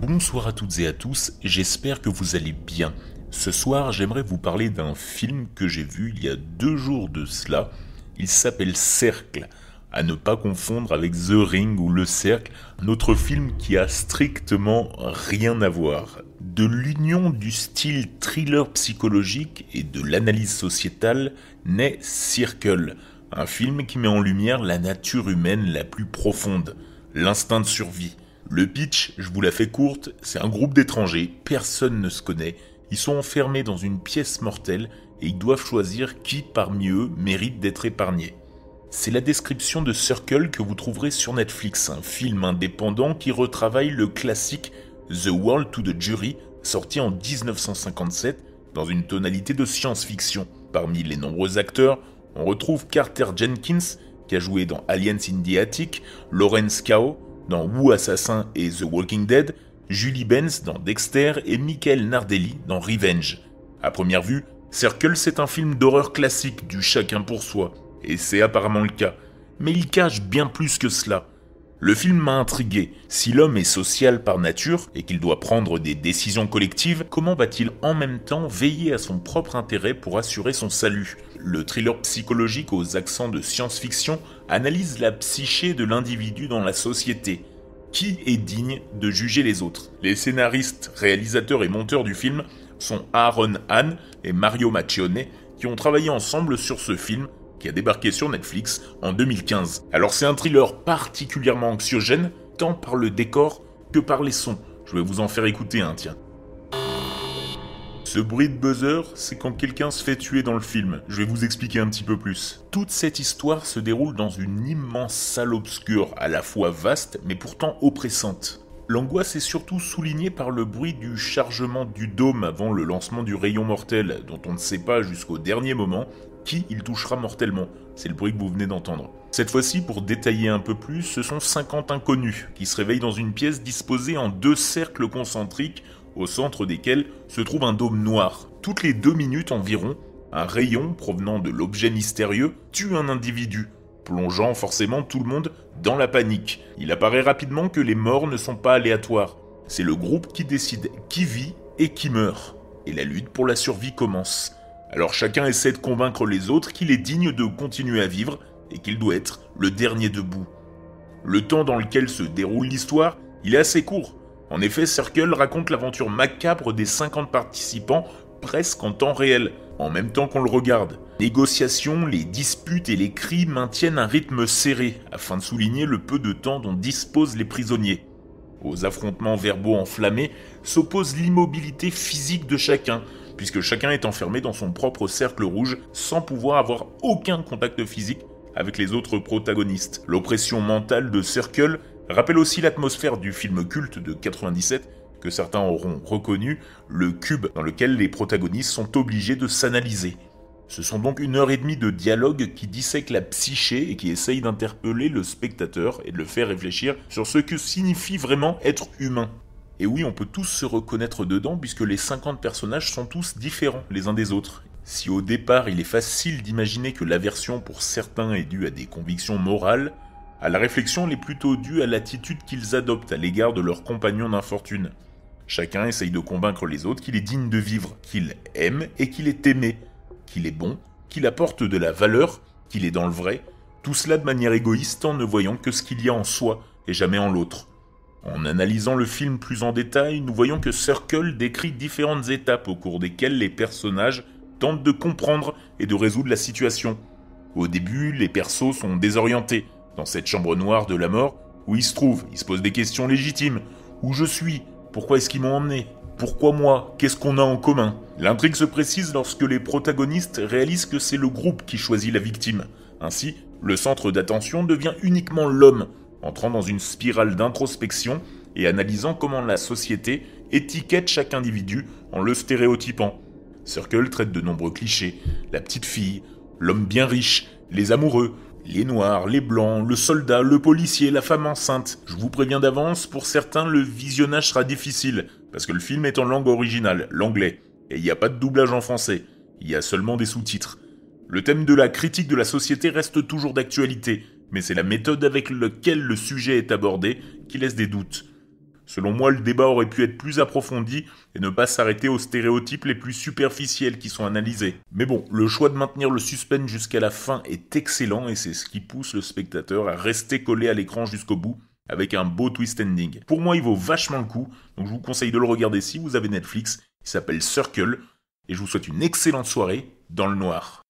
Bonsoir à toutes et à tous, j'espère que vous allez bien. Ce soir, j'aimerais vous parler d'un film que j'ai vu il y a 2 jours de cela. Il s'appelle Cercle, à ne pas confondre avec The Ring ou Le Cercle, un autre film qui a strictement rien à voir. De l'union du style thriller psychologique et de l'analyse sociétale naît Circle, un film qui met en lumière la nature humaine la plus profonde, l'instinct de survie. Le pitch, je vous la fais courte, c'est un groupe d'étrangers, personne ne se connaît, ils sont enfermés dans une pièce mortelle et ils doivent choisir qui parmi eux mérite d'être épargné. C'est la description de Circle que vous trouverez sur Netflix, un film indépendant qui retravaille le classique The World to the Jury, sorti en 1957 dans une tonalité de science-fiction. Parmi les nombreux acteurs, on retrouve Carter Jenkins, qui a joué dans Aliens in the Attic, Lawrence Kao, dans Wu Assassin et The Walking Dead, Julie Benz dans Dexter et Michael Nardelli dans Revenge. À première vue, Circle c'est un film d'horreur classique du chacun pour soi, et c'est apparemment le cas. Mais il cache bien plus que cela. Le film m'a intrigué. Si l'homme est social par nature et qu'il doit prendre des décisions collectives, comment va-t-il en même temps veiller à son propre intérêt pour assurer son salut ? Le thriller psychologique aux accents de science-fiction analyse la psyché de l'individu dans la société. Qui est digne de juger les autres ? Les scénaristes, réalisateurs et monteurs du film sont Aaron Hahn et Mario Macchione qui ont travaillé ensemble sur ce film qui a débarqué sur Netflix en 2015. Alors c'est un thriller particulièrement anxiogène, tant par le décor que par les sons. Je vais vous en faire écouter un, tiens. Ce bruit de buzzer, c'est quand quelqu'un se fait tuer dans le film. Je vais vous expliquer un petit peu plus. Toute cette histoire se déroule dans une immense salle obscure, à la fois vaste mais pourtant oppressante. L'angoisse est surtout soulignée par le bruit du chargement du dôme avant le lancement du rayon mortel, dont on ne sait pas jusqu'au dernier moment qui il touchera mortellement. C'est le bruit que vous venez d'entendre. Cette fois-ci, pour détailler un peu plus, ce sont 50 inconnus qui se réveillent dans une pièce disposée en 2 cercles concentriques, au centre desquels se trouve un dôme noir. Toutes les 2 minutes environ, un rayon provenant de l'objet mystérieux tue un individu, plongeant forcément tout le monde dans la panique. Il apparaît rapidement que les morts ne sont pas aléatoires. C'est le groupe qui décide qui vit et qui meurt. Et la lutte pour la survie commence. Alors chacun essaie de convaincre les autres qu'il est digne de continuer à vivre et qu'il doit être le dernier debout. Le temps dans lequel se déroule l'histoire, il est assez court. En effet, Circle raconte l'aventure macabre des 50 participants presque en temps réel, en même temps qu'on le regarde. Négociations, les disputes et les cris maintiennent un rythme serré afin de souligner le peu de temps dont disposent les prisonniers. Aux affrontements verbaux enflammés s'oppose l'immobilité physique de chacun, puisque chacun est enfermé dans son propre cercle rouge sans pouvoir avoir aucun contact physique avec les autres protagonistes. L'oppression mentale de Circle rappelle aussi l'atmosphère du film culte de 97 que certains auront reconnu, le cube dans lequel les protagonistes sont obligés de s'analyser. Ce sont donc 1h30 de dialogue qui dissèquent la psyché et qui essayent d'interpeller le spectateur et de le faire réfléchir sur ce que signifie vraiment être humain. Et oui, on peut tous se reconnaître dedans puisque les 50 personnages sont tous différents les uns des autres. Si au départ il est facile d'imaginer que l'aversion pour certains est due à des convictions morales, à la réflexion elle est plutôt due à l'attitude qu'ils adoptent à l'égard de leurs compagnons d'infortune. Chacun essaye de convaincre les autres qu'il est digne de vivre, qu'il aime et qu'il est aimé, qu'il est bon, qu'il apporte de la valeur, qu'il est dans le vrai, tout cela de manière égoïste en ne voyant que ce qu'il y a en soi et jamais en l'autre. En analysant le film plus en détail, nous voyons que Circle décrit différentes étapes au cours desquelles les personnages tentent de comprendre et de résoudre la situation. Au début, les persos sont désorientés, dans cette chambre noire de la mort, où ils se trouvent, ils se posent des questions légitimes. Où je suis ? Pourquoi est-ce qu'ils m'ont emmené ? Pourquoi moi ? Qu'est-ce qu'on a en commun ? L'intrigue se précise lorsque les protagonistes réalisent que c'est le groupe qui choisit la victime. Ainsi, le centre d'attention devient uniquement l'homme, entrant dans une spirale d'introspection et analysant comment la société étiquette chaque individu en le stéréotypant. Circle traite de nombreux clichés, la petite fille, l'homme bien riche, les amoureux, les noirs, les blancs, le soldat, le policier, la femme enceinte. Je vous préviens d'avance, pour certains le visionnage sera difficile, parce que le film est en langue originale, l'anglais, et il n'y a pas de doublage en français, il y a seulement des sous-titres. Le thème de la critique de la société reste toujours d'actualité, mais c'est la méthode avec laquelle le sujet est abordé qui laisse des doutes. Selon moi, le débat aurait pu être plus approfondi et ne pas s'arrêter aux stéréotypes les plus superficiels qui sont analysés. Mais bon, le choix de maintenir le suspense jusqu'à la fin est excellent et c'est ce qui pousse le spectateur à rester collé à l'écran jusqu'au bout avec un beau twist ending. Pour moi, il vaut vachement le coup, donc je vous conseille de le regarder si vous avez Netflix. Il s'appelle Circle et je vous souhaite une excellente soirée dans le noir.